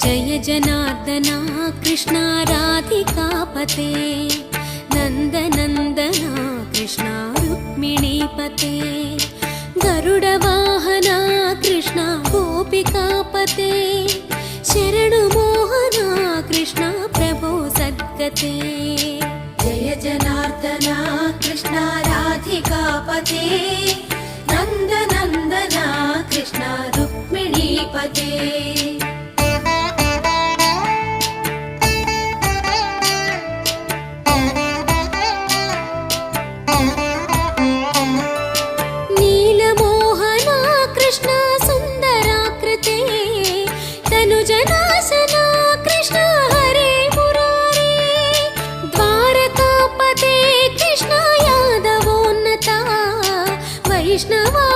जय जनार्दना कृष्णा राधिकापते नन्दनन्दना कृष्णा रुक्मिणीपते गरुडवाहना कृष्णा गोपिकापते शरणुमोहना कृष्णा प्रभो सद्गते जय जनार्दना कृष्णा राधिकापते नन्दनन्दना कृष्णा रुक्मिणीपते कृष्णवा